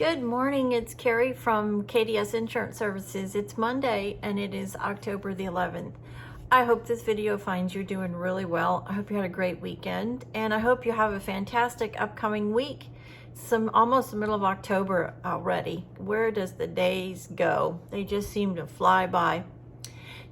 Good morning, it's Carrie from KDS Insurance Services. It's Monday and it is October the 11th. I hope this video finds you doing really well. I hope you had a great weekend and I hope you have a fantastic upcoming week. Almost the middle of October already. Where does the days go? They just seem to fly by.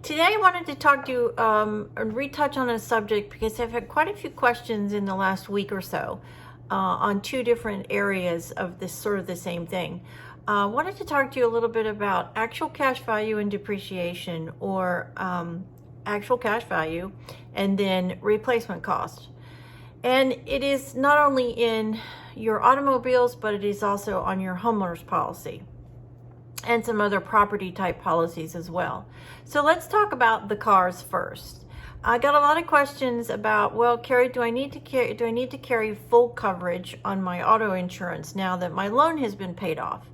Today I wanted to talk to you and retouch on a subject because I've had quite a few questions in the last week or so. On two different areas of this sort of the same thing. Wanted to talk to you a little bit about actual cash value and depreciation, or actual cash value and then replacement cost. And it is not only in your automobiles, but it is also on your homeowner's policy and some other property type policies as well. So let's talk about the cars first. I got a lot of questions about, well, Carrie, do I need to carry full coverage on my auto insurance now that my loan has been paid off?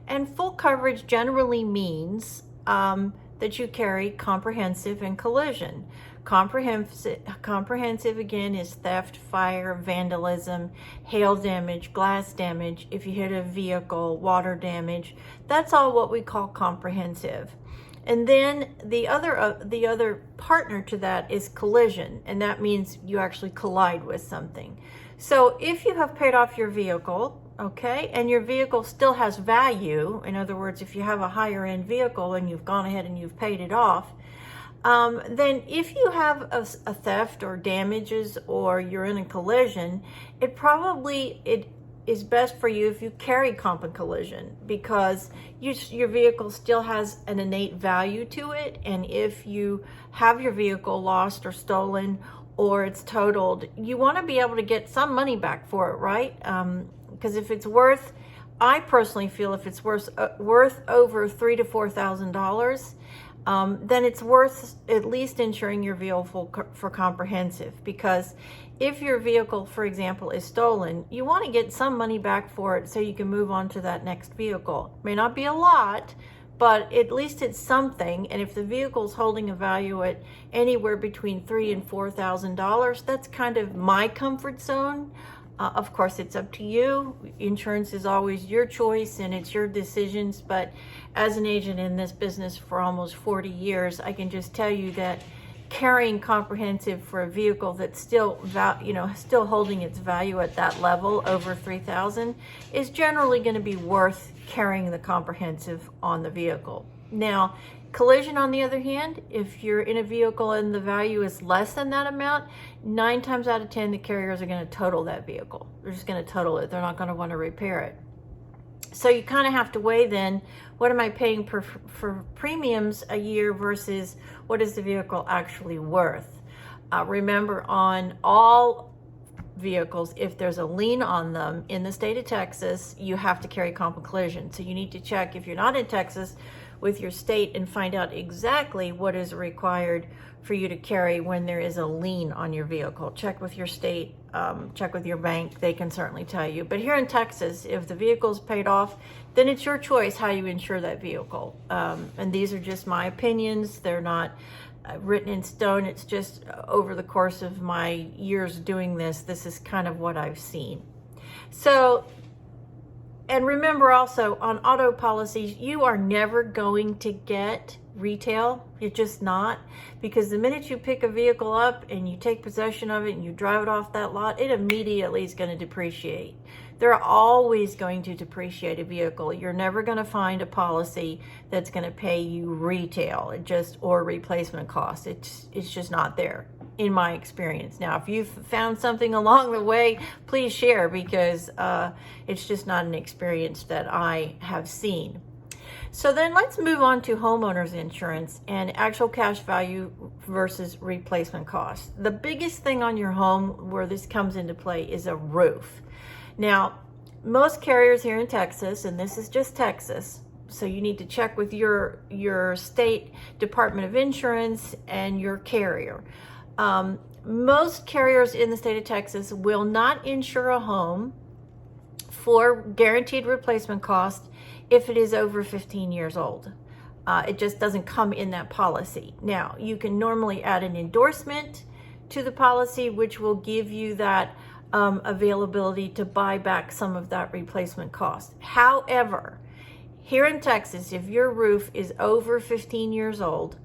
And full coverage generally means that you carry comprehensive and collision. Comprehensive again is theft, fire, vandalism, hail damage, glass damage, if you hit a vehicle, water damage. That's all what we call comprehensive. And then the other partner to that is collision, and that means you actually collide with something. So if you have paid off your vehicle, okay, and your vehicle still has value, in other words, if you have a higher end vehicle and you've gone ahead and you've paid it off, then if you have a theft or damages or you're in a collision, it is best for you if you carry comp and collision, because your vehicle still has an innate value to it. And if you have your vehicle lost or stolen or it's totaled, you want to be able to get some money back for it, right? Because if it's worth, I personally feel if it's worth over $3,000 to $4,000, then it's worth at least insuring your vehicle for comprehensive. Because if your vehicle, for example, is stolen, you want to get some money back for it so you can move on to that next vehicle. It may not be a lot, but at least it's something. And if the vehicle is holding a value at anywhere between $3,000 and $4,000, that's kind of my comfort zone. Of course, it's up to you. Insurance is always your choice and it's your decisions. But as an agent in this business for almost 40 years, I can just tell you that carrying comprehensive for a vehicle that's still holding its value at that level, over $3,000, is generally going to be worth carrying the comprehensive on the vehicle. Now, collision, on the other hand, if you're in a vehicle and the value is less than that amount, 9 times out of 10, the carriers are going to total that vehicle. They're just going to total it. They're not going to want to repair it. So you kind of have to weigh then, what am I paying for premiums a year versus what is the vehicle actually worth? Remember, on all vehicles, if there's a lien on them in the state of Texas, you have to carry comp and collision. So you need to check, if you're not in Texas, with your state and find out exactly what is required for you to carry when there is a lien on your vehicle. Check with your state, check with your bank, they can certainly tell you. But here in Texas, if the vehicle is paid off, then it's your choice how you insure that vehicle. And these are just my opinions. They're not written in stone. It's just over the course of my years doing this is kind of what I've seen. So, and remember also, on auto policies, you are never going to get retail. You're just not, because the minute you pick a vehicle up and you take possession of it and you drive it off that lot, it immediately is going to depreciate. They're always going to depreciate a vehicle. You're never going to find a policy that's going to pay you retail, or replacement cost. It's just not there, in my experience. Now, if you've found something along the way, please share, because it's just not an experience that I have seen. So then let's move on to homeowners insurance and actual cash value versus replacement cost. The biggest thing on your home where this comes into play is a roof. Now, most carriers here in Texas, and this is just Texas, so you need to check with your state Department of Insurance and your carrier. Most carriers in the state of Texas will not insure a home for guaranteed replacement cost if it is over 15 years old. It just doesn't come in that policy. Now, you can normally add an endorsement to the policy, which will give you that availability to buy back some of that replacement cost. However, here in Texas, if your roof is over 15 years old,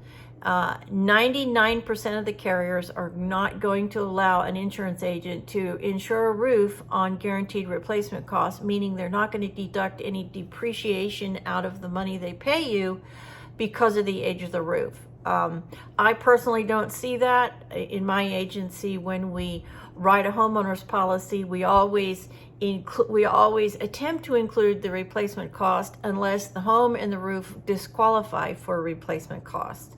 99% of the carriers are not going to allow an insurance agent to insure a roof on guaranteed replacement costs, meaning they're not going to deduct any depreciation out of the money they pay you because of the age of the roof. I personally don't see that. In my agency, when we write a homeowner's policy, we always attempt to include the replacement cost unless the home and the roof disqualify for replacement cost.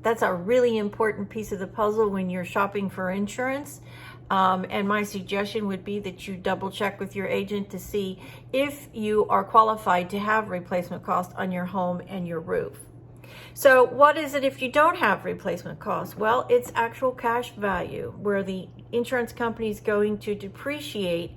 That's a really important piece of the puzzle when you're shopping for insurance. And my suggestion would be that you double check with your agent to see if you are qualified to have replacement cost on your home and your roof. So what is it if you don't have replacement costs? Well, it's actual cash value, where the insurance company is going to depreciate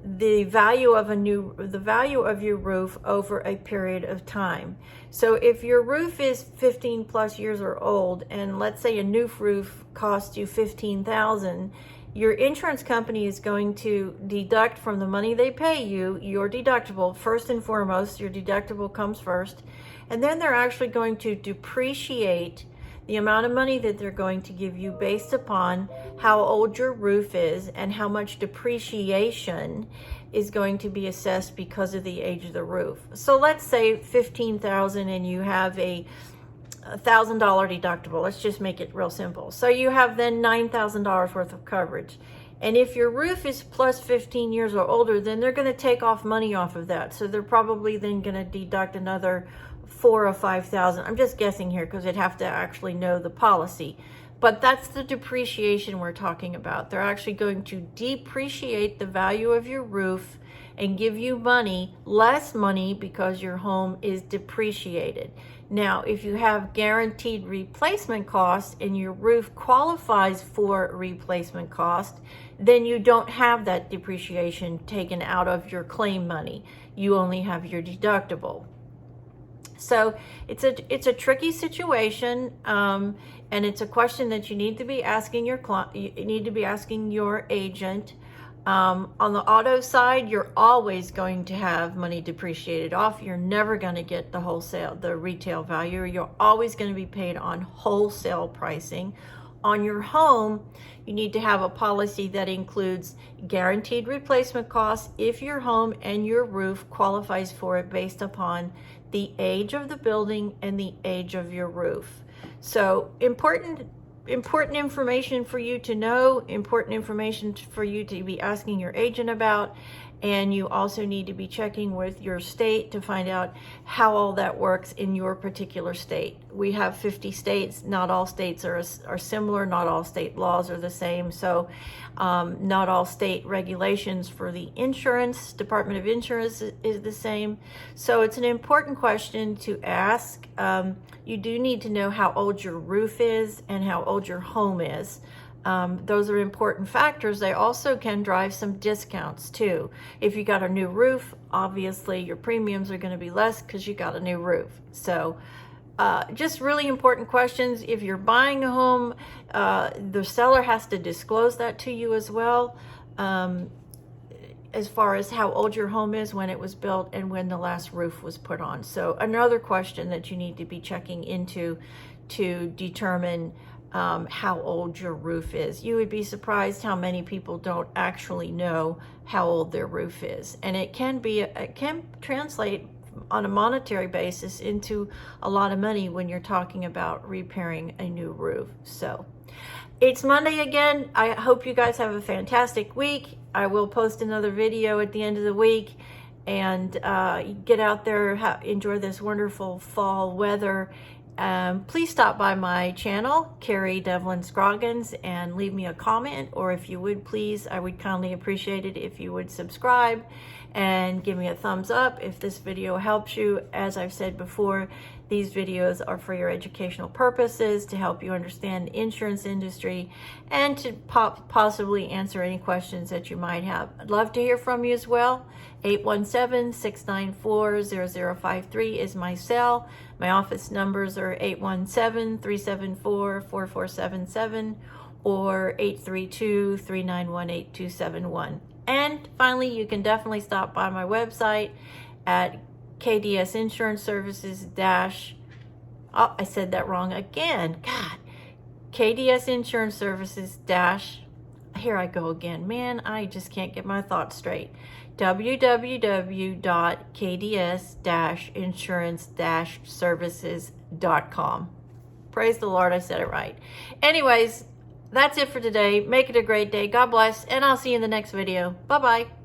the value of your roof over a period of time. So if your roof is 15 plus years or old, and let's say a new roof costs you $15,000, your insurance company is going to deduct from the money they pay you your deductible. First and foremost, your deductible comes first, and then they're actually going to depreciate the amount of money that they're going to give you based upon how old your roof is and how much depreciation is going to be assessed because of the age of the roof. So let's say $15,000 and you have a $1,000 deductible. Let's just make it real simple. So you have then $9,000 worth of coverage. And if your roof is plus 15 years or older, then they're going to take off money off of that. So they're probably then going to deduct another $4,000 or $5,000. I'm just guessing here because they'd have to actually know the policy. But that's the depreciation we're talking about. They're actually going to depreciate the value of your roof and give you less money because your home is depreciated. Now, if you have guaranteed replacement costs and your roof qualifies for replacement cost, then you don't have that depreciation taken out of your claim money. You only have your deductible. So it's a tricky situation, and it's a question that you need to be asking your agent. On the auto side, you're always going to have money depreciated off. You're never going to get the retail value. You're always going to be paid on wholesale pricing. On your home, you need to have a policy that includes guaranteed replacement costs if your home and your roof qualifies for it based upon the age of the building and the age of your roof. So important information for you to know, important information for you to be asking your agent about, and you also need to be checking with your state to find out how all that works in your particular state. We have 50 states. Not all states are similar. Not all state laws are the same. So not all state regulations for the Department of Insurance is the same. So it's an important question to ask. You do need to know how old your roof is and how old your home is. Those are important factors. They also can drive some discounts too. If you got a new roof, obviously your premiums are going to be less because you got a new roof. So just really important questions. If you're buying a home, the seller has to disclose that to you as well, as far as how old your home is, when it was built, and when the last roof was put on. So another question that you need to be checking into to determine how old your roof is. You would be surprised how many people don't actually know how old their roof is, and it can translate on a monetary basis into a lot of money when you're talking about repairing a new roof. So it's Monday again. I hope you guys have a fantastic week. I will post another video at the end of the week, and get out there, enjoy this wonderful fall weather. Please stop by my channel, Carrie Devlin Scroggins, and leave me a comment, or if you would please, I would kindly appreciate it if you would subscribe and give me a thumbs up if this video helps you. As I've said before, these videos are for your educational purposes, to help you understand the insurance industry and to possibly answer any questions that you might have. I'd love to hear from you as well. 817-694-0053 is my cell. My office numbers are 817-374-4477 or 832-391-8271. And finally, you can definitely stop by my website at KDS Insurance Services oh, I said that wrong again. God. KDS Insurance Services here I go again. Man, I just can't get my thoughts straight. www.kds-insurance-services.com. Praise the Lord, I said it right. Anyways, that's it for today. Make it a great day. God bless, and I'll see you in the next video. Bye-bye.